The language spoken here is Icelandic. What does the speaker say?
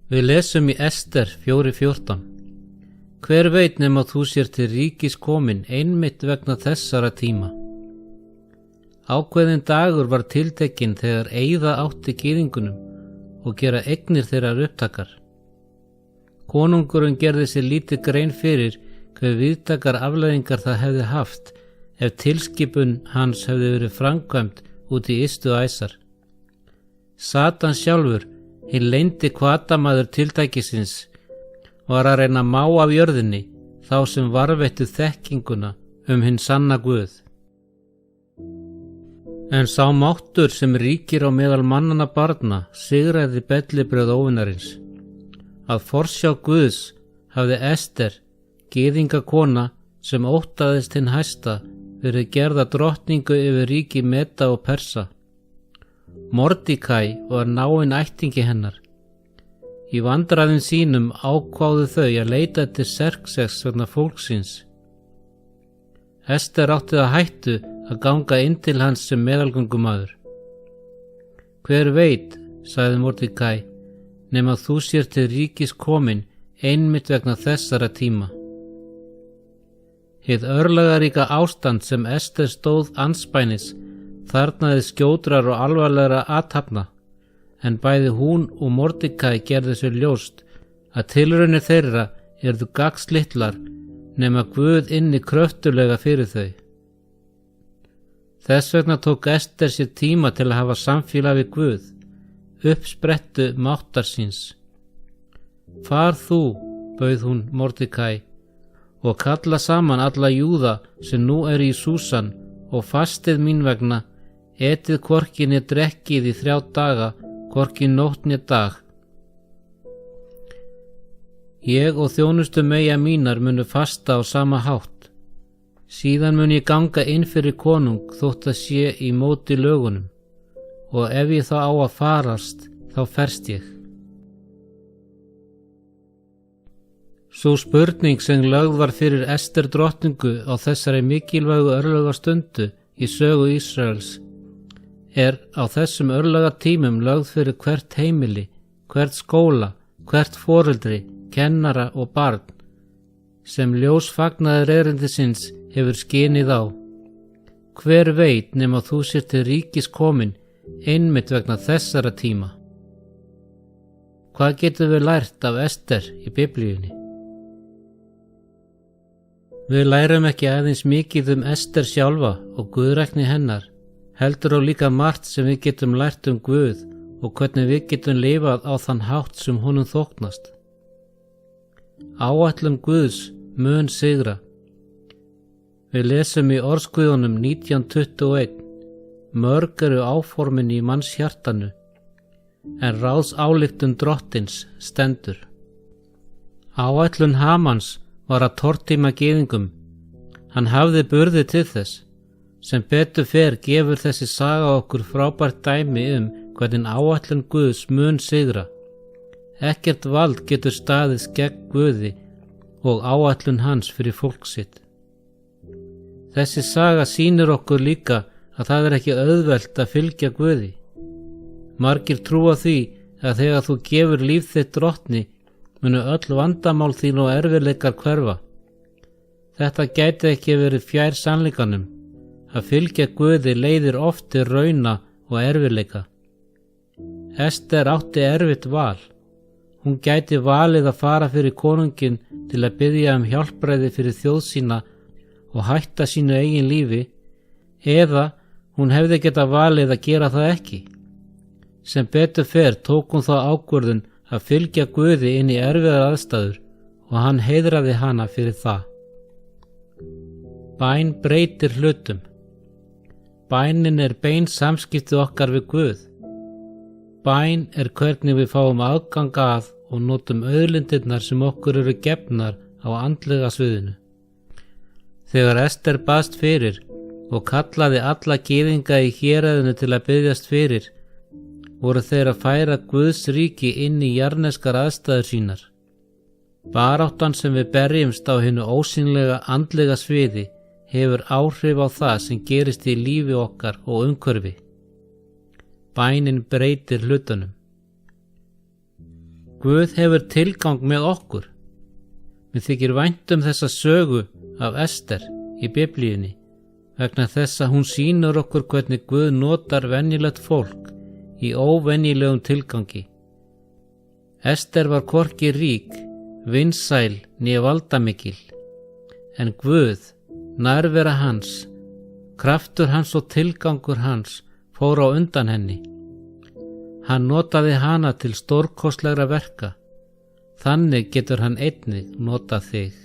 Við lesum í Ester 4:14. Hver veit nema þú sér til ríkis komin einmitt vegna þessara tíma. Ákveðin dagur var tiltekinn þegar eyða átti gyðingunum og gera eignir þeirra upptakar. Konungurinn gerði sér lítið grein fyrir hver víðtakar afleiðingar það hefði haft ef tilskipun hans hefði verið framkvæmd út í ystu æsar. Satan sjálfur, hinn leyndi hvatamaður tiltækisins, var að reyna að má af jörðinni þá sem varðveittu þekkinguna hinn sanna Guð. En sá máttur sem ríkir á meðal mannanna barna sigraði bellibrögð óvinarins. Að forsjá Guðs hafði Ester, gyðingakona sem óttaðist hinn hæsta, verið gerða drottningu yfir ríki Meda og Persa. Mordekæ var náinn ættingi hennar. Í vandræðum sínum ákváðu þau að leita til Xerxes vegna fólksins. Ester átti það hættu að ganga inn til hans sem meðalgöngumaður. Hver veit, sagði Mordekæ, nema þú sér til ríkis komin einmitt vegna þessara tíma. Hið örlagaríka ástand sem Ester stóð andspænis þarnaði skjótrar og alvarlegra athafna, en bæði hún og Mordekæ gerði sér ljóst að tilraunir þeirra yrðu gagnslitlar nema Guð inni kröftulega fyrir þau. Þess vegna tók Ester sér tíma til að hafa samfélag við Guð, uppsprettu máttar síns. Far þú, bauð hún Mordekæ, og kalla saman alla Júða sem nú í Súsan og fastið mín vegna, etið hvorki né drekkið í 3 daga, hvorki nótt né dag. Ég og þjónustu meyja mínar munu fasta á sama hátt. Síðan mun ég ganga inn fyrir konung þótt að sé í móti lögunum, og ef ég þá á að farast, þá ferst ég. Sú spurning sem lögð var fyrir Ester drottningu á þessari mikilvægu örlagastundu í sögu Ísraels á þessum örlagatímum lögð fyrir hvert heimili, hvert skóla, hvert foreldri, kennara og barn, sem ljós fagnaður erindisins hefur skinið á. Hver veit nema þú sér til ríkis komin einmitt vegna þessara tíma. Hvað getum við lært af Ester í Biblíunni? Við lærum ekki aðeins mikið Ester sjálfa og guðrækni hennar, heldur á líka margt sem við getum lært Guð og hvernig við getum lifað á þann hátt sem honum þóknast. Áætlun Guðs mun sigra. Við lesum í Orðsguðunum 19:21, mörg eru áformin í manns hjartanu, en ráðsályktun drottins stendur. Áætlun Hamans var að tortíma gyðingum. Hann hafði burði til þess. Sem betur fer gefur þessi saga okkur frábært dæmi hvernig áætlun Guðs mun sigra. Ekkert vald getur staðist gegn Guði og áætlun hans fyrir fólk sitt. Þessi saga sýnir okkur líka að það ekki auðvelt að fylgja Guði. Margir trúa því að þegar þú gefur líf þitt drottni munu öll vandamál þín og erfiðleikar hverfa. Þetta gæti ekki verið fjær sannleikanum. Að fylgja Guði leiðir oft til rauna og erfiðleika. Ester átti erfitt val. Hún gæti valið að fara fyrir konunginn til að biðja hjálpræði fyrir þjóð sína og hætta sínu eigin lífi, eða hún hefði getað valið að gera það ekki. Sem betur fer tók hún þá ákvörðun að fylgja Guði inn í erfiðar aðstæður og hann heiðraði hana fyrir það. Bæn breytir hlutum. Bænin bein samskipti okkar við Guð. Bæn hvernig við fáum aðgang að og notum auðlindirnar sem okkur eru gefnar á andlega sviðinu. Þegar Ester baðst fyrir og kallaði alla gyðinga í héraðinu til að biðjast fyrir, voru þeir að færa Guðs ríki inn í jarðneskar aðstæður sínar. Baráttan sem við berjumst á hinu ósýnilega andlega sviði hefur áhrif á það sem gerist í lífi okkar og umhverfi. Bænin breytir hlutunum. Guð hefur tilgang með okkur. Mér þykir vænt þessa sögu af Ester í Biblíunni vegna þess að hún sýnir okkur hvernig Guð notar venjulegt fólk í óvenjulegum tilgangi. Ester var hvorki rík, vinsæl né valdamikil, en Guð, nærvera hans, kraftur hans og tilgangur hans fór á undan henni. Hann notaði hana til stórkostlegra verka. Þannig getur hann einnig notað þig.